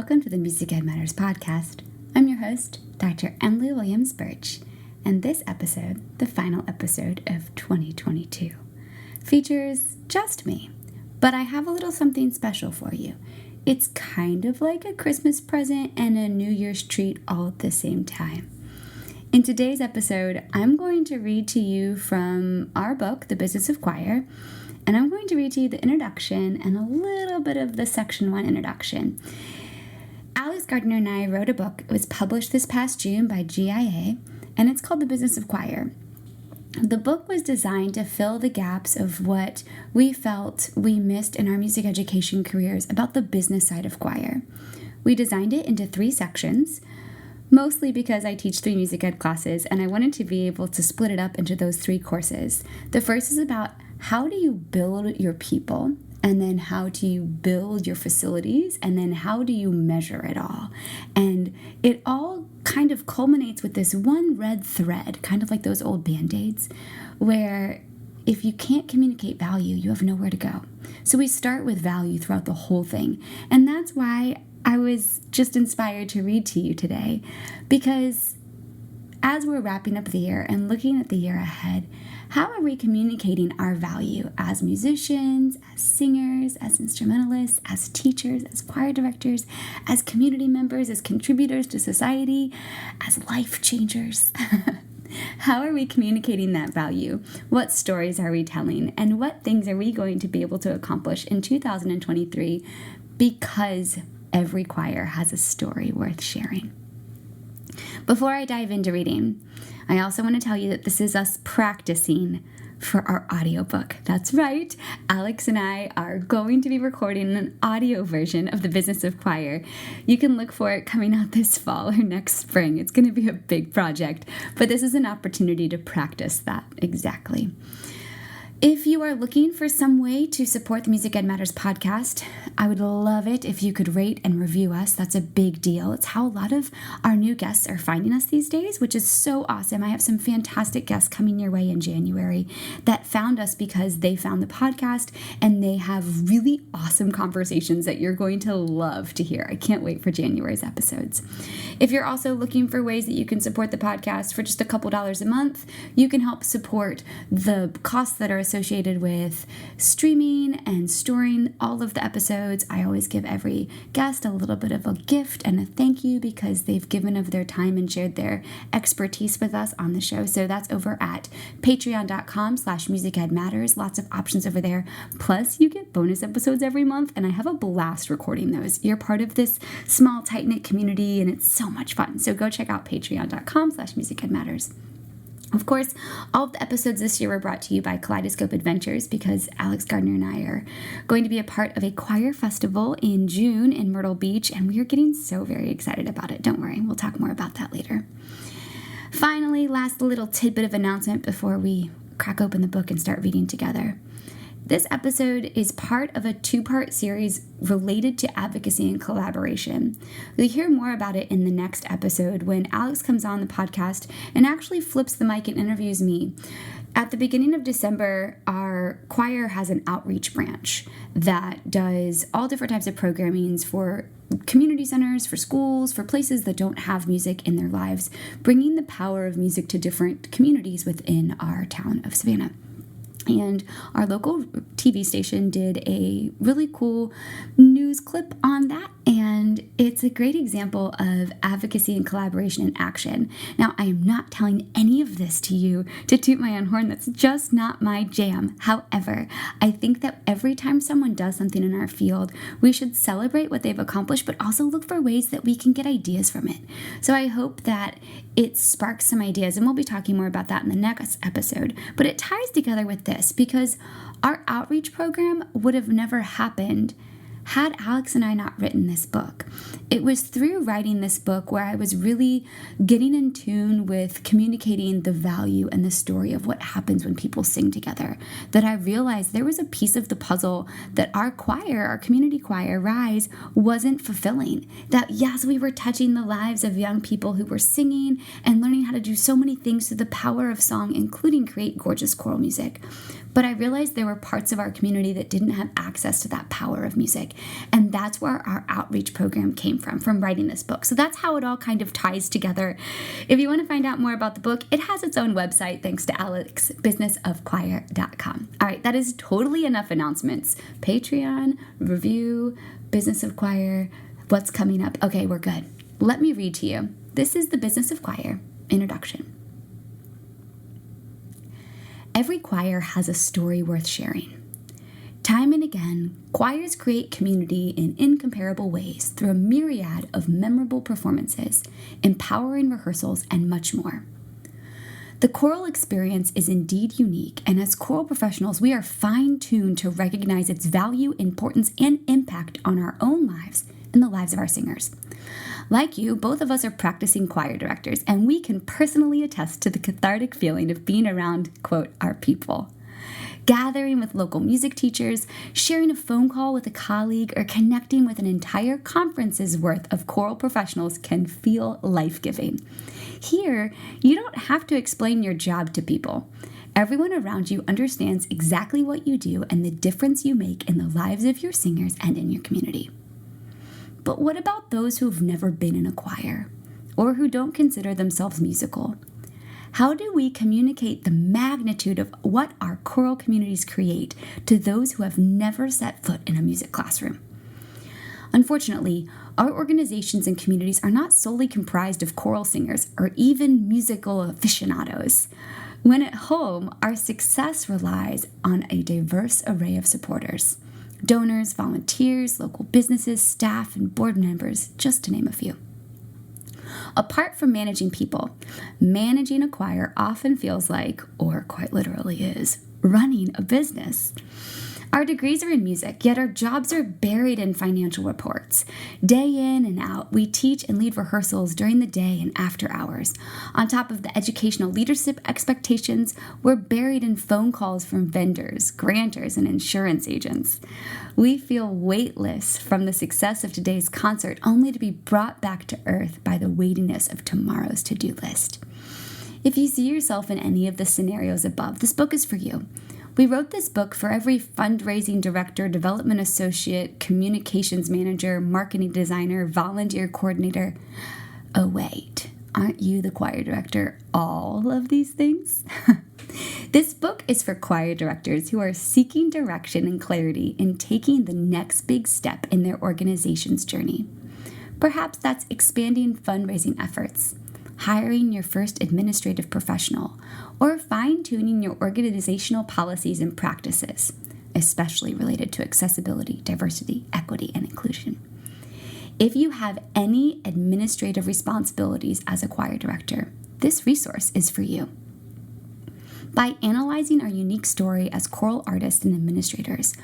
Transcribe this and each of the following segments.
Welcome to the Music Ed Matters podcast. I'm your host, Dr. Emily Williams Birch, and this episode, the final episode of 2022, features just me, but I have a little something special for you. It's kind of like a Christmas present and a New Year's treat all at the same time. In today's episode, I'm going to read to you from our book, The Business of Choir, and I'm going to read to you the introduction and a little bit of the Section 1 introduction. Alex Gardner and I wrote a book. It was published this past June by GIA, and it's called The Business of Choir. The book was designed to fill the gaps of what we felt we missed in our music education careers about the business side of choir. We designed it into 3 sections, mostly because I teach 3 music ed classes, and I wanted to be able to split it up into those 3 courses. The first is about how do you build your people, and then how do you build your facilities, and then how do you measure it all? And it all kind of culminates with this one red thread, kind of like those old Band-Aids, where if you can't communicate value, you have nowhere to go. So we start with value throughout the whole thing. And that's why I was just inspired to read to you today, because as we're wrapping up the year and looking at the year ahead, how are we communicating our value as musicians, as singers, as instrumentalists, as teachers, as choir directors, as community members, as contributors to society, as life changers? How are we communicating that value? What stories are we telling? And what things are we going to be able to accomplish in 2023? Because every choir has a story worth sharing. Before I dive into reading, I also want to tell you that this is us practicing for our audiobook. That's right. Alex and I are going to be recording an audio version of The Business of Choir. You can look for it coming out this fall or next spring. It's going to be a big project, but this is an opportunity to practice that exactly. If you are looking for some way to support the Music Ed Matters podcast, I would love it if you could rate and review us. That's a big deal. It's how a lot of our new guests are finding us these days, which is so awesome. I have some fantastic guests coming your way in January that found us because they found the podcast, and they have really awesome conversations that you're going to love to hear. I can't wait for January's episodes. If you're also looking for ways that you can support the podcast for just a couple dollars a month, you can help support the costs that are associated with streaming and storing all of the episodes. I always give every guest a little bit of a gift and a thank you because they've given of their time and shared their expertise with us on the show. So that's over at patreon.com/musicedmatters. Lots of options over there. Plus, you get bonus episodes every month, and I have a blast recording those. You're part of this small, tight-knit community, and it's so much fun. So go check out patreon.com/musicedmatters. Of course, all of the episodes this year were brought to you by Kaleidoscope Adventures because Alex Gardner and I are going to be a part of a choir festival in June in Myrtle Beach, and we are getting so very excited about it. Don't worry, we'll talk more about that later. Finally, last little tidbit of announcement before we crack open the book and start reading together. This episode is part of a 2-part series related to advocacy and collaboration. You'll hear more about it in the next episode when Alex comes on the podcast and actually flips the mic and interviews me. At the beginning of December, our choir has an outreach branch that does all different types of programmings for community centers, for schools, for places that don't have music in their lives, bringing the power of music to different communities within our town of Savannah. And our local TV station did a really cool news clip on that, and it's a great example of advocacy and collaboration in action. Now, I am not telling any of this to you to toot my own horn. That's just not my jam. However, I think that every time someone does something in our field, we should celebrate what they've accomplished, but also look for ways that we can get ideas from it. So I hope that it sparks some ideas, and we'll be talking more about that in the next episode. But it ties together with this because our outreach program would have never happened had Alex and I not written this book. It was through writing this book where I was really getting in tune with communicating the value and the story of what happens when people sing together that I realized there was a piece of the puzzle that our choir, our community choir, Rise, wasn't fulfilling. That yes, we were touching the lives of young people who were singing and learning how to do so many things through the power of song, including create gorgeous choral music. But I realized there were parts of our community that didn't have access to that power of music. And that's where our outreach program came from writing this book. So that's how it all kind of ties together. If you want to find out more about the book, it has its own website, thanks to Alex, businessofchoir.com. All right, that is totally enough announcements. Patreon, review, Business of Choir, what's coming up. Okay, we're good. Let me read to you. This is the Business of Choir introduction. Every choir has a story worth sharing. Time and again, choirs create community in incomparable ways through a myriad of memorable performances, empowering rehearsals, and much more. The choral experience is indeed unique, and as choral professionals, we are fine-tuned to recognize its value, importance, and impact on our own lives and the lives of our singers. Like you, both of us are practicing choir directors, and we can personally attest to the cathartic feeling of being around, quote, our people. Gathering with local music teachers, sharing a phone call with a colleague, or connecting with an entire conference's worth of choral professionals can feel life-giving. Here, you don't have to explain your job to people. Everyone around you understands exactly what you do and the difference you make in the lives of your singers and in your community. But what about those who've never been in a choir or who don't consider themselves musical? How do we communicate the magnitude of what our choral communities create to those who have never set foot in a music classroom? Unfortunately, our organizations and communities are not solely comprised of choral singers or even musical aficionados. When at home, our success relies on a diverse array of supporters. Donors, volunteers, local businesses, staff, and board members, just to name a few. Apart from managing people, managing a choir often feels like, or quite literally is, running a business. Our degrees are in music, yet our jobs are buried in financial reports. Day in and out, we teach and lead rehearsals during the day and after hours. On top of the educational leadership expectations, we're buried in phone calls from vendors, grantors, and insurance agents. We feel weightless from the success of today's concert, only to be brought back to earth by the weightiness of tomorrow's to-do list. If you see yourself in any of the scenarios above, this book is for you. We wrote this book for every fundraising director, development associate, communications manager, marketing designer, volunteer coordinator. Oh, wait, aren't you the choir director? All of these things? This book is for choir directors who are seeking direction and clarity in taking the next big step in their organization's journey. Perhaps that's expanding fundraising efforts, hiring your first administrative professional, or fine-tuning your organizational policies and practices, especially related to accessibility, diversity, equity, and inclusion. If you have any administrative responsibilities as a choir director, this resource is for you. By analyzing our unique story as choral artists and administrators,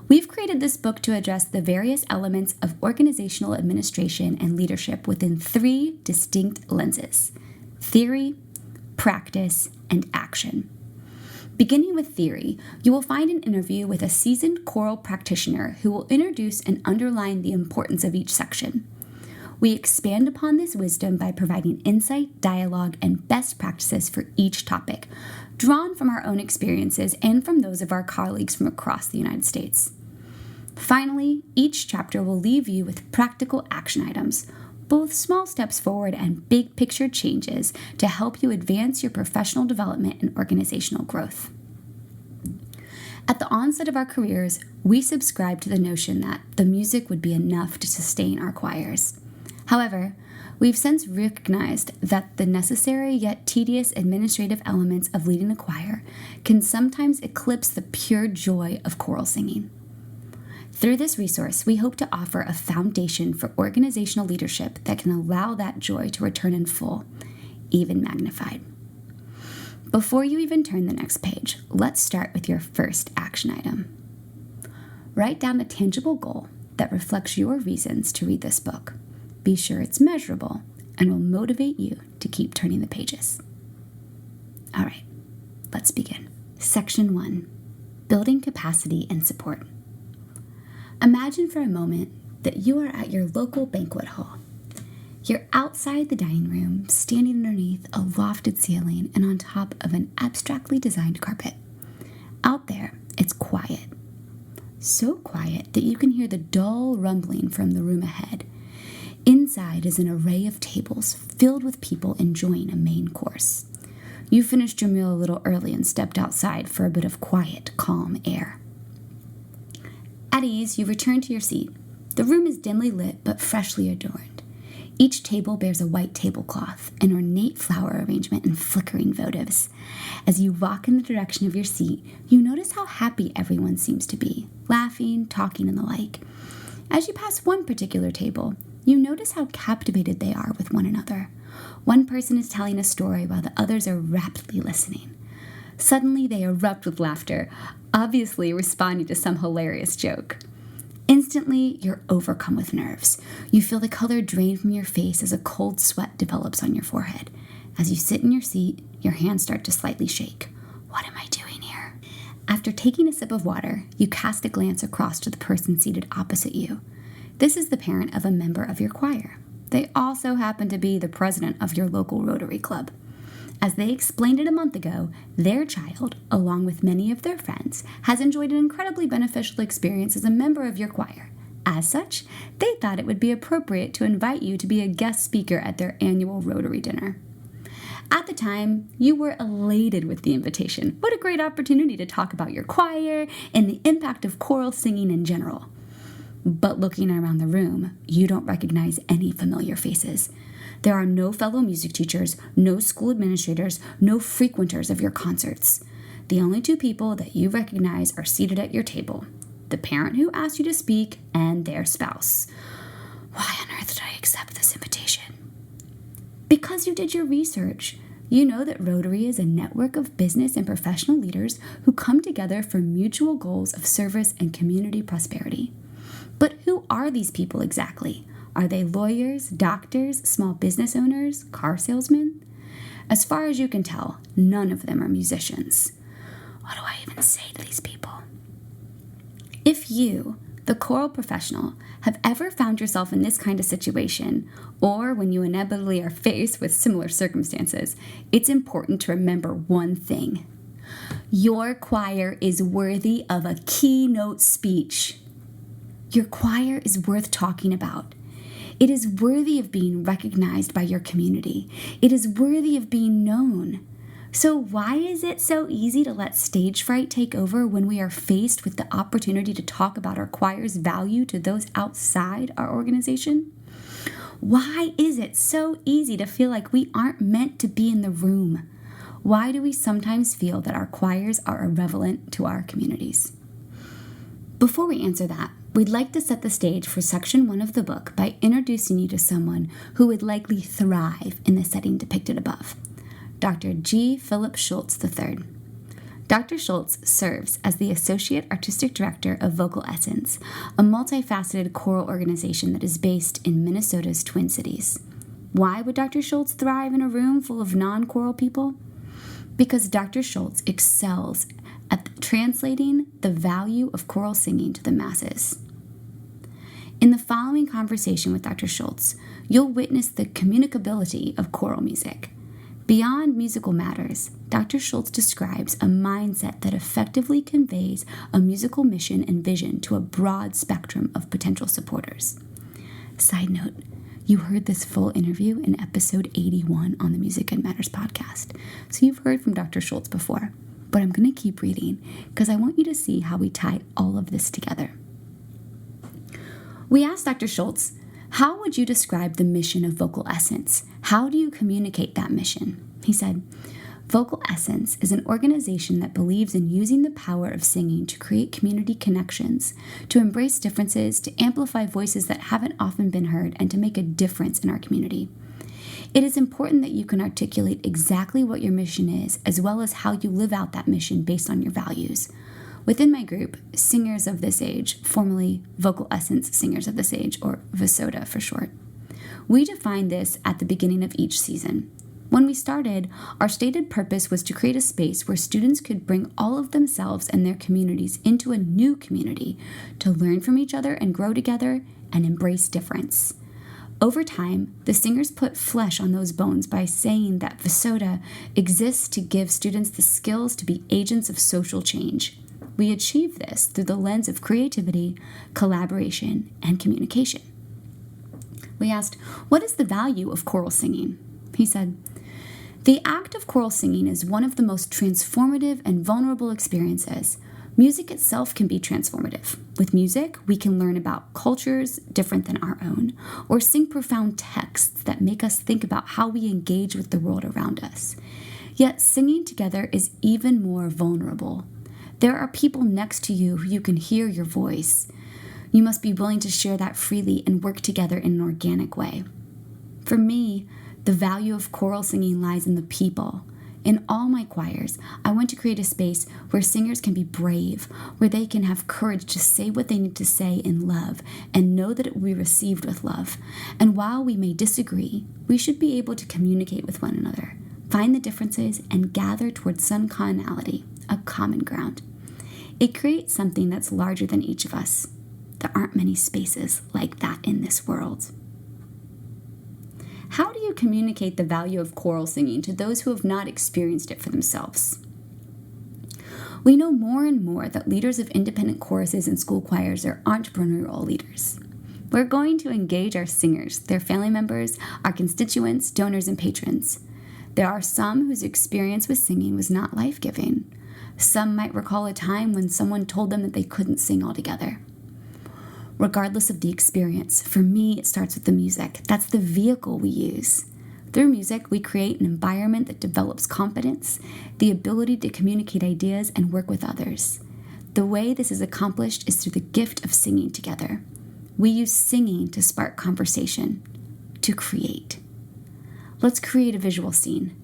we've created this book to address the various elements of organizational administration and leadership within 3 distinct lenses: theory, practice, and action. Beginning with theory, you will find an interview with a seasoned choral practitioner who will introduce and underline the importance of each section. We expand upon this wisdom by providing insight, dialogue, and best practices for each topic, drawn from our own experiences and from those of our colleagues from across the United States. Finally, each chapter will leave you with practical action items, both small steps forward and big picture changes to help you advance your professional development and organizational growth. At the onset of our careers, we subscribed to the notion that the music would be enough to sustain our choirs. However, we've since recognized that the necessary yet tedious administrative elements of leading a choir can sometimes eclipse the pure joy of choral singing. Through this resource, we hope to offer a foundation for organizational leadership that can allow that joy to return in full, even magnified. Before you even turn the next page, let's start with your first action item. Write down a tangible goal that reflects your reasons to read this book. Be sure it's measurable and will motivate you to keep turning the pages. All right, let's begin. Section 1, Building Capacity and Support. Imagine for a moment that you are at your local banquet hall. You're outside the dining room, standing underneath a lofted ceiling and on top of an abstractly designed carpet. Out there, it's quiet. So quiet that you can hear the dull rumbling from the room ahead. Inside is an array of tables filled with people enjoying a main course. You finished your meal a little early and stepped outside for a bit of quiet, calm air. At ease, you return to your seat. The room is dimly lit but freshly adorned. Each table bears a white tablecloth, an ornate flower arrangement, and flickering votives. As you walk in the direction of your seat, you notice how happy everyone seems to be, laughing, talking, and the like. As you pass one particular table, you notice how captivated they are with one another. One person is telling a story while the others are rapidly listening. Suddenly, they erupt with laughter, obviously responding to some hilarious joke. Instantly, you're overcome with nerves. You feel the color drain from your face as a cold sweat develops on your forehead. As you sit in your seat, your hands start to slightly shake. What am I doing here? After taking a sip of water, you cast a glance across to the person seated opposite you. This is the parent of a member of your choir. They also happen to be the president of your local Rotary Club. As they explained it a month ago, their child, along with many of their friends, has enjoyed an incredibly beneficial experience as a member of your choir. As such, they thought it would be appropriate to invite you to be a guest speaker at their annual Rotary dinner. At the time, you were elated with the invitation. What a great opportunity to talk about your choir and the impact of choral singing in general. But looking around the room, you don't recognize any familiar faces. There are no fellow music teachers, no school administrators, no frequenters of your concerts. The only two people that you recognize are seated at your table: the parent who asked you to speak and their spouse. Why on earth did I accept this invitation? Because you did your research. You know that Rotary is a network of business and professional leaders who come together for mutual goals of service and community prosperity. But who are these people exactly? Are they lawyers, doctors, small business owners, car salesmen? As far as you can tell, none of them are musicians. What do I even say to these people? If you, the choral professional, have ever found yourself in this kind of situation, or when you inevitably are faced with similar circumstances, it's important to remember one thing. Your choir is worthy of a keynote speech. Your choir is worth talking about. It is worthy of being recognized by your community. It is worthy of being known. So why is it so easy to let stage fright take over when we are faced with the opportunity to talk about our choir's value to those outside our organization? Why is it so easy to feel like we aren't meant to be in the room? Why do we sometimes feel that our choirs are irrelevant to our communities? Before we answer that, we'd like to set the stage for section 1 of the book by introducing you to someone who would likely thrive in the setting depicted above, Dr. G. Philip Schultz III. Dr. Schultz serves as the Associate Artistic Director of Vocal Essence, a multifaceted choral organization that is based in Minnesota's Twin Cities. Why would Dr. Schultz thrive in a room full of non-choral people? Because Dr. Schultz excels at translating the value of choral singing to the masses. In the following conversation with Dr. Schultz, you'll witness the communicability of choral music. Beyond musical matters, Dr. Schultz describes a mindset that effectively conveys a musical mission and vision to a broad spectrum of potential supporters. Side note, you heard this full interview in episode 81 on the Music and Matters podcast, so you've heard from Dr. Schultz before. But I'm going to keep reading because I want you to see how we tie all of this together. We asked Dr. Schultz, how would you describe the mission of Vocal Essence? How do you communicate that mission? He said, Vocal Essence is an organization that believes in using the power of singing to create community connections, to embrace differences, to amplify voices that haven't often been heard, and to make a difference in our community. It is important that you can articulate exactly what your mission is, as well as how you live out that mission based on your values. Within my group, Singers of This Age, formerly Vocal Essence Singers of This Age, or VSOTA for short, we defined this at the beginning of each season. When we started, our stated purpose was to create a space where students could bring all of themselves and their communities into a new community to learn from each other and grow together and embrace difference. Over time, the singers put flesh on those bones by saying that Visoda exists to give students the skills to be agents of social change. We achieve this through the lens of creativity, collaboration, and communication. We asked, what is the value of choral singing? He said, the act of choral singing is one of the most transformative and vulnerable experiences. Music itself can be transformative. With music, we can learn about cultures different than our own, or sing profound texts that make us think about how we engage with the world around us. Yet singing together is even more vulnerable. There are people next to you who you can hear your voice. You must be willing to share that freely and work together in an organic way. For me, the value of choral singing lies in the people. In all my choirs, I want to create a space where singers can be brave, where they can have courage to say what they need to say in love and know that it will be received with love. And while we may disagree, we should be able to communicate with one another, find the differences, and gather towards some commonality, a common ground. It creates something that's larger than each of us. There aren't many spaces like that in this world. How do you communicate the value of choral singing to those who have not experienced it for themselves? We know more and more that leaders of independent choruses and school choirs are entrepreneurial leaders. We're going to engage our singers, their family members, our constituents, donors, and patrons. There are some whose experience with singing was not life-giving. Some might recall a time when someone told them that they couldn't sing altogether. Regardless of the experience, for me, it starts with the music. That's the vehicle we use. Through music, we create an environment that develops confidence, the ability to communicate ideas and work with others. The way this is accomplished is through the gift of singing together. We use singing to spark conversation, to create. Let's create a visual scene.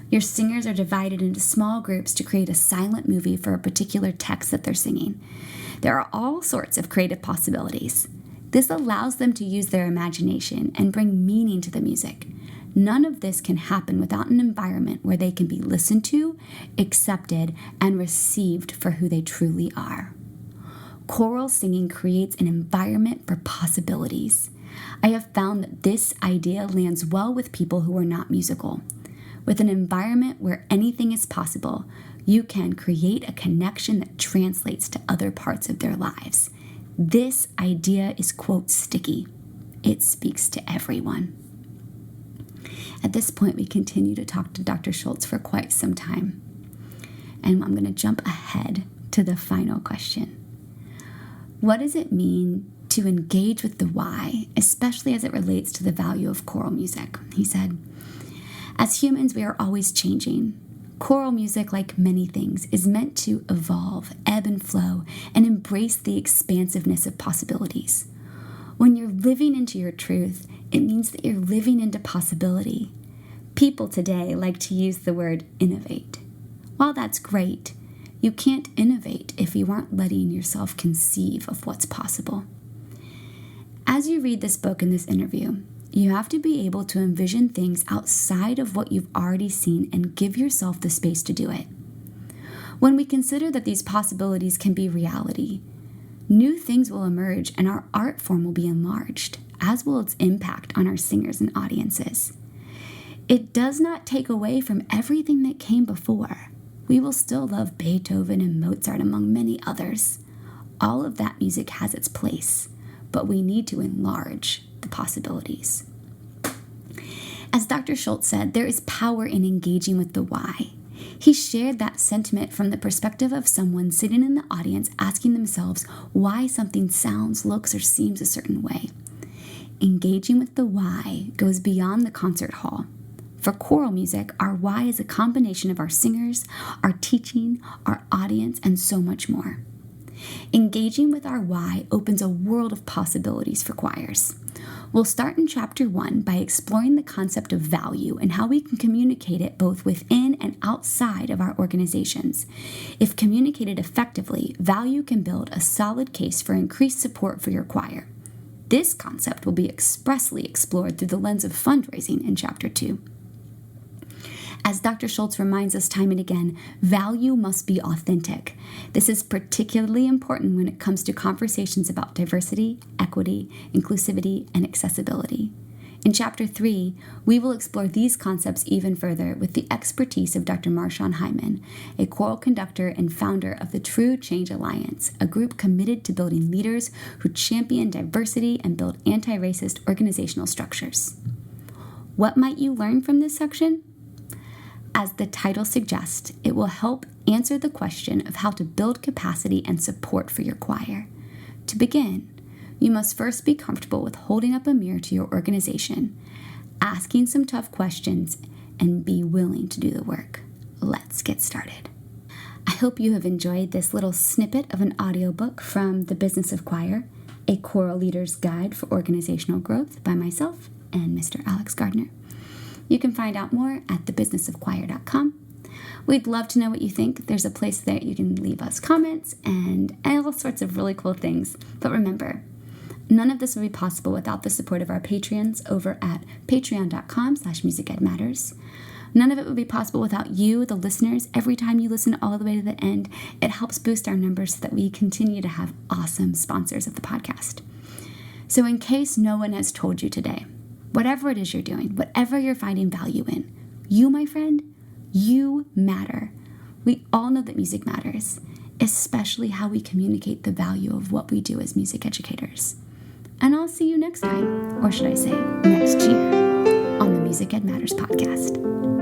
Your singers are divided into small groups to create a silent movie for a particular text that they're singing. There are all sorts of creative possibilities. This allows them to use their imagination and bring meaning to the music. None of this can happen without an environment where they can be listened to, accepted, and received for who they truly are. Choral singing creates an environment for possibilities. I have found that this idea lands well with people who are not musical. With an environment where anything is possible, you can create a connection that translates to other parts of their lives. This idea is, quote, sticky. It speaks to everyone. At this point, we continue to talk to Dr. Schultz for quite some time. And I'm going to jump ahead to the final question. What does it mean to engage with the why, especially as it relates to the value of choral music? He said, as humans, we are always changing. Choral music, like many things, is meant to evolve, ebb and flow, and embrace the expansiveness of possibilities. When you're living into your truth, it means that you're living into possibility. People today like to use the word innovate. While that's great, you can't innovate if you aren't letting yourself conceive of what's possible. As you read this book and this interview, you have to be able to envision things outside of what you've already seen and give yourself the space to do it. When we consider that these possibilities can be reality, new things will emerge and our art form will be enlarged, as will its impact on our singers and audiences. It does not take away from everything that came before. We will still love Beethoven and Mozart among many others. All of that music has its place, but we need to enlarge the possibilities. As Dr. Schultz said, there is power in engaging with the why. He shared that sentiment from the perspective of someone sitting in the audience asking themselves why something sounds, looks, or seems a certain way. Engaging with the why goes beyond the concert hall. For choral music, our why is a combination of our singers, our teaching, our audience, and so much more. Engaging with our why opens a world of possibilities for choirs. We'll start in Chapter 1 by exploring the concept of value and how we can communicate it both within and outside of our organizations. If communicated effectively, value can build a solid case for increased support for your choir. This concept will be expressly explored through the lens of fundraising in Chapter 2. As Dr. Schultz reminds us time and again, value must be authentic. This is particularly important when it comes to conversations about diversity, equity, inclusivity, and accessibility. In Chapter 3, we will explore these concepts even further with the expertise of Dr. Marshawn Hyman, a choral conductor and founder of the True Change Alliance, a group committed to building leaders who champion diversity and build anti-racist organizational structures. What might you learn from this section? As the title suggests, it will help answer the question of how to build capacity and support for your choir. To begin, you must first be comfortable with holding up a mirror to your organization, asking some tough questions, and be willing to do the work. Let's get started. I hope you have enjoyed this little snippet of an audiobook from The Business of Choir, a choral leader's guide for organizational growth by myself and Mr. Alex Gardner. You can find out more at thebusinessofchoir.com. We'd love to know what you think. There's a place there you can leave us comments and all sorts of really cool things. But remember, none of this would be possible without the support of our Patreons over at patreon.com/musicedmatters. None of it would be possible without you, the listeners. Every time you listen all the way to the end, it helps boost our numbers so that we continue to have awesome sponsors of the podcast. So in case no one has told you today, whatever it is you're doing, whatever you're finding value in, you, my friend, you matter. We all know that music matters, especially how we communicate the value of what we do as music educators. And I'll see you next time, or should I say next year, on the Music Ed Matters podcast.